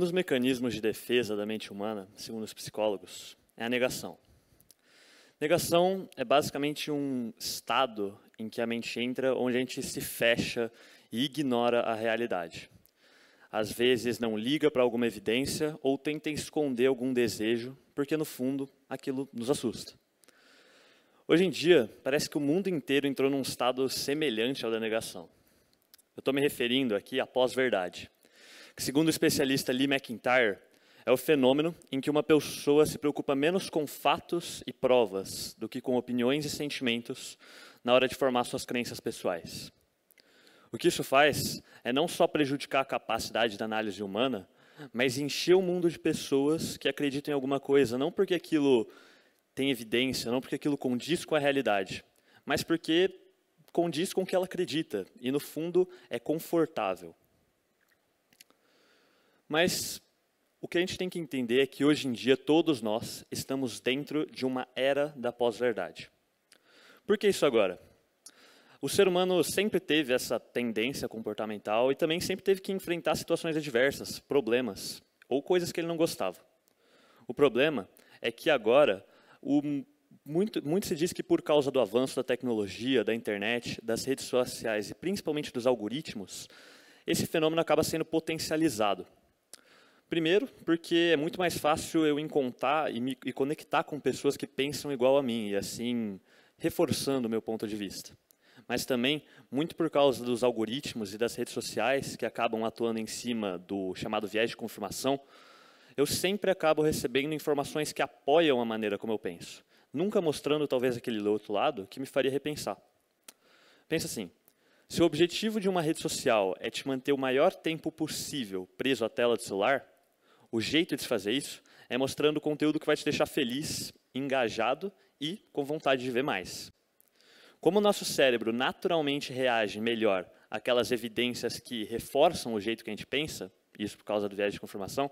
dos mecanismos de defesa da mente humana, segundo os psicólogos, é a negação. Negação é basicamente um estado em que a mente entra onde a gente se fecha e ignora a realidade. Às vezes não liga para alguma evidência ou tenta esconder algum desejo, porque no fundo aquilo nos assusta. Hoje em dia, parece que o mundo inteiro entrou num estado semelhante ao da negação. Eu estou me referindo aqui à pós-verdade, que segundo o especialista Lee McIntyre, é o fenômeno em que uma pessoa se preocupa menos com fatos e provas do que com opiniões e sentimentos na hora de formar suas crenças pessoais. O que isso faz é não só prejudicar a capacidade da análise humana, mas encher o mundo de pessoas que acreditam em alguma coisa, não porque aquilo tem evidência, não porque aquilo condiz com a realidade, mas porque condiz com o que ela acredita e, no fundo, é confortável. Mas o que a gente tem que entender é que, hoje em dia, todos nós estamos dentro de uma era da pós-verdade. Por que isso agora? O ser humano sempre teve essa tendência comportamental e também sempre teve que enfrentar situações adversas, problemas, ou coisas que ele não gostava. O problema é que agora, muito se diz que por causa do avanço da tecnologia, da internet, das redes sociais e principalmente dos algoritmos, esse fenômeno acaba sendo potencializado. Primeiro, porque é muito mais fácil eu encontrar e conectar com pessoas que pensam igual a mim, e assim, reforçando o meu ponto de vista. Mas também, muito por causa dos algoritmos e das redes sociais, que acabam atuando em cima do chamado viés de confirmação, eu sempre acabo recebendo informações que apoiam a maneira como eu penso, nunca mostrando talvez aquele outro lado que me faria repensar. Pensa assim, se o objetivo de uma rede social é te manter o maior tempo possível preso à tela do celular, o jeito de se fazer isso é mostrando conteúdo que vai te deixar feliz, engajado e com vontade de ver mais. Como o nosso cérebro naturalmente reage melhor àquelas evidências que reforçam o jeito que a gente pensa, isso por causa do viés de confirmação,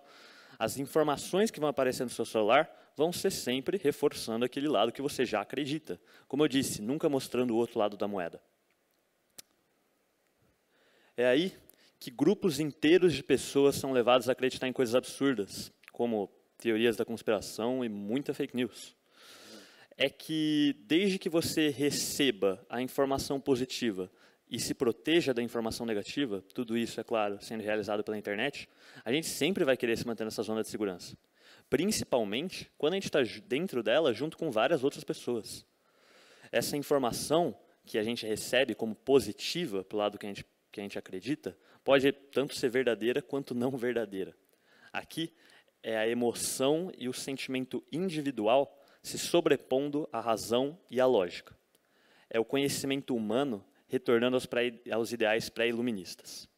as informações que vão aparecer no seu celular vão ser sempre reforçando aquele lado que você já acredita. Como eu disse, nunca mostrando o outro lado da moeda. É aí que grupos inteiros de pessoas são levados a acreditar em coisas absurdas, como teorias da conspiração e muita fake news. É que, desde que você receba a informação positiva e se proteja da informação negativa, tudo isso, é claro, sendo realizado pela internet, a gente sempre vai querer se manter nessa zona de segurança. Principalmente quando a gente está dentro dela junto com várias outras pessoas. Essa informação que a gente recebe como positiva, para o lado que a gente acredita, pode tanto ser verdadeira quanto não verdadeira. Aqui é a emoção e o sentimento individual se sobrepondo à razão e à lógica. É o conhecimento humano retornando aos ideais pré-iluministas.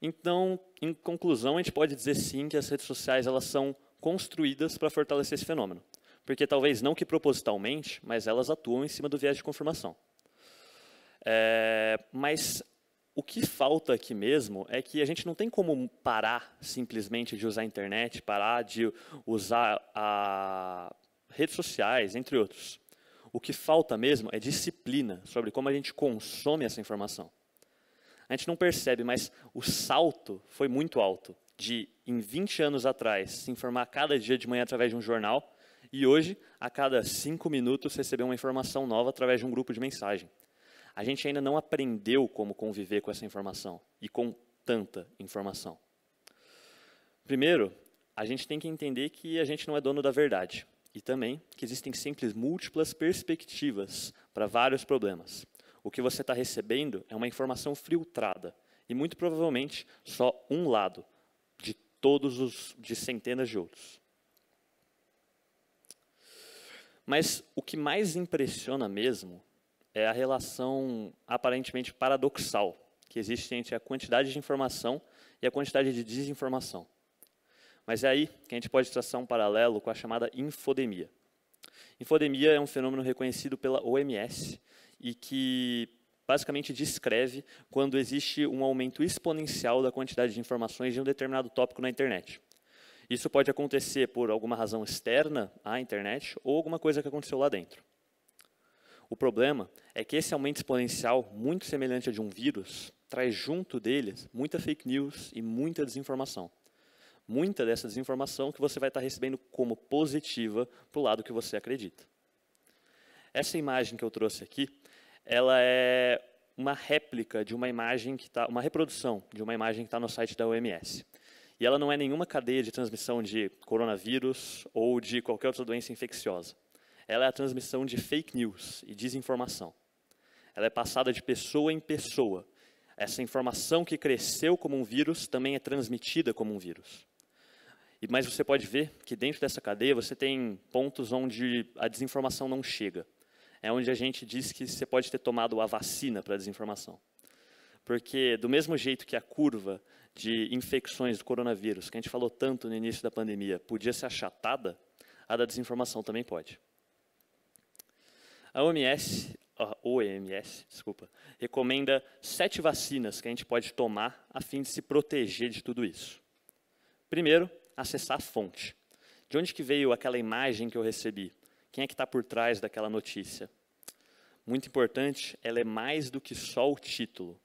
Então, em conclusão, a gente pode dizer sim que as redes sociais elas são construídas para fortalecer esse fenômeno. Porque talvez não que propositalmente, mas elas atuam em cima do viés de confirmação. Mas o que falta aqui mesmo é que a gente não tem como parar simplesmente de usar a internet, parar de usar redes sociais, entre outros. O que falta mesmo é disciplina sobre como a gente consome essa informação. A gente não percebe, mas o salto foi muito alto. De, em 20 anos atrás, se informar cada dia de manhã através de um jornal, e hoje, a cada 5 minutos, receber uma informação nova através de um grupo de mensagem. A gente ainda não aprendeu como conviver com essa informação e com tanta informação. Primeiro, a gente tem que entender que a gente não é dono da verdade e também que existem sempre múltiplas perspectivas para vários problemas. O que você está recebendo é uma informação filtrada e muito provavelmente só um lado de centenas de outros. Mas o que mais impressiona mesmo é a relação aparentemente paradoxal que existe entre a quantidade de informação e a quantidade de desinformação. Mas é aí que a gente pode traçar um paralelo com a chamada infodemia. Infodemia é um fenômeno reconhecido pela OMS e que basicamente descreve quando existe um aumento exponencial da quantidade de informações de um determinado tópico na internet. Isso pode acontecer por alguma razão externa à internet ou alguma coisa que aconteceu lá dentro. O problema é que esse aumento exponencial, muito semelhante a de um vírus, traz junto deles muita fake news e muita desinformação. Muita dessa desinformação que você vai estar recebendo como positiva para o lado que você acredita. Essa imagem que eu trouxe aqui, ela é uma réplica de uma imagem que está, uma reprodução de uma imagem que está no site da OMS. E ela não é nenhuma cadeia de transmissão de coronavírus ou de qualquer outra doença infecciosa. Ela é a transmissão de fake news e desinformação. Ela é passada de pessoa em pessoa. Essa informação que cresceu como um vírus também é transmitida como um vírus. Mas você pode ver que dentro dessa cadeia você tem pontos onde a desinformação não chega. É onde a gente diz que você pode ter tomado a vacina para a desinformação. Porque do mesmo jeito que a curva de infecções do coronavírus, que a gente falou tanto no início da pandemia, podia ser achatada, a da desinformação também pode. A OMS, recomenda 7 vacinas que a gente pode tomar a fim de se proteger de tudo isso. Primeiro, acessar a fonte. De onde que veio aquela imagem que eu recebi? Quem é que está por trás daquela notícia? Muito importante, ela é mais do que só o título.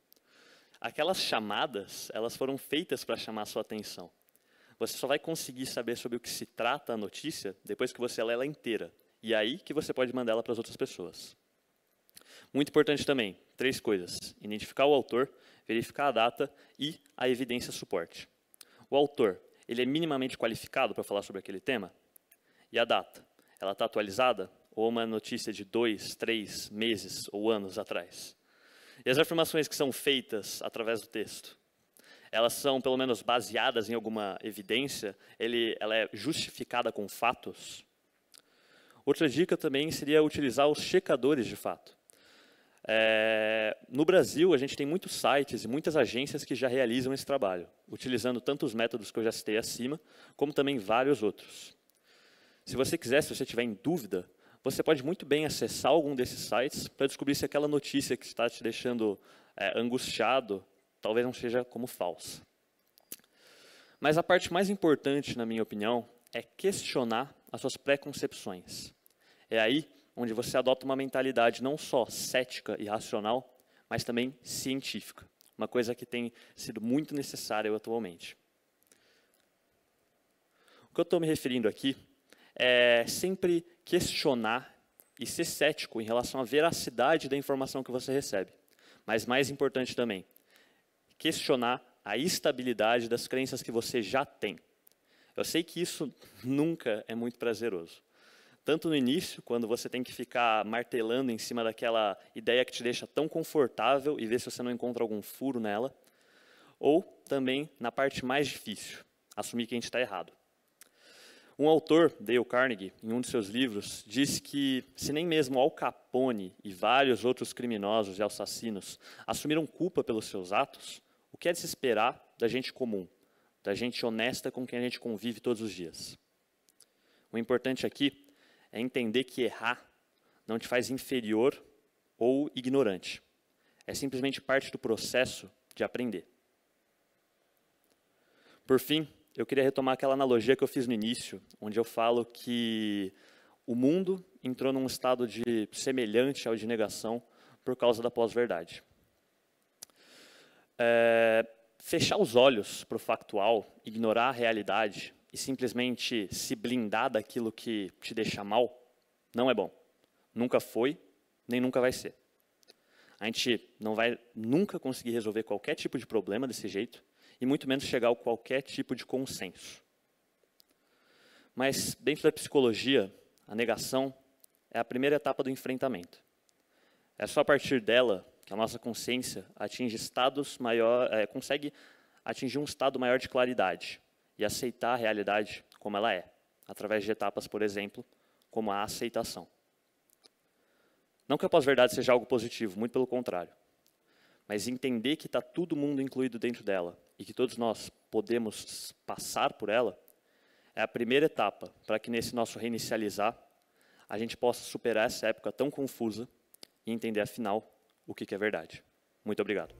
Aquelas chamadas, elas foram feitas para chamar a sua atenção. Você só vai conseguir saber sobre o que se trata a notícia depois que você lê ela inteira. E aí que você pode mandar ela para as outras pessoas. Muito importante também, 3 coisas. Identificar o autor, verificar a data e a evidência suporte. O autor, ele é minimamente qualificado para falar sobre aquele tema? E a data? Ela está atualizada? Ou uma notícia de 2, 3 meses ou anos atrás? E as afirmações que são feitas através do texto? Elas são, pelo menos, baseadas em alguma evidência? Ela é justificada com fatos? Outra dica também seria utilizar os checadores de fato. No Brasil, a gente tem muitos sites e muitas agências que já realizam esse trabalho, utilizando tanto os métodos que eu já citei acima, como também vários outros. Se você quiser, se você tiver em dúvida, você pode muito bem acessar algum desses sites para descobrir se aquela notícia que está te deixando angustiado, talvez não seja como falsa. Mas a parte mais importante, na minha opinião, é questionar as suas preconcepções. É aí onde você adota uma mentalidade não só cética e racional, mas também científica. Uma coisa que tem sido muito necessária atualmente. O que eu estou me referindo aqui é sempre questionar e ser cético em relação à veracidade da informação que você recebe. Mas mais importante também, questionar a estabilidade das crenças que você já tem. Eu sei que isso nunca é muito prazeroso. Tanto no início, quando você tem que ficar martelando em cima daquela ideia que te deixa tão confortável e ver se você não encontra algum furo nela, ou também na parte mais difícil, assumir que a gente está errado. Um autor, Dale Carnegie, em um de seus livros, disse que se nem mesmo Al Capone e vários outros criminosos e assassinos assumiram culpa pelos seus atos, o que é de se esperar da gente comum, da gente honesta com quem a gente convive todos os dias? O importante aqui é entender que errar não te faz inferior ou ignorante. É simplesmente parte do processo de aprender. Por fim, eu queria retomar aquela analogia que eu fiz no início, onde eu falo que o mundo entrou num estado de semelhante ao de negação por causa da pós-verdade. Fechar os olhos para o factual, ignorar a realidade e simplesmente se blindar daquilo que te deixa mal, não é bom. Nunca foi, nem nunca vai ser. A gente não vai nunca conseguir resolver qualquer tipo de problema desse jeito, e muito menos chegar a qualquer tipo de consenso. Mas, dentro da psicologia, a negação é a primeira etapa do enfrentamento. É só a partir dela que a nossa consciência consegue atingir um estado maior de claridade e aceitar a realidade como ela é, através de etapas, por exemplo, como a aceitação. Não que a pós-verdade seja algo positivo, muito pelo contrário. Mas entender que está todo mundo incluído dentro dela e que todos nós podemos passar por ela é a primeira etapa para que nesse nosso reinicializar a gente possa superar essa época tão confusa e entender, afinal, o que é verdade. Muito obrigado.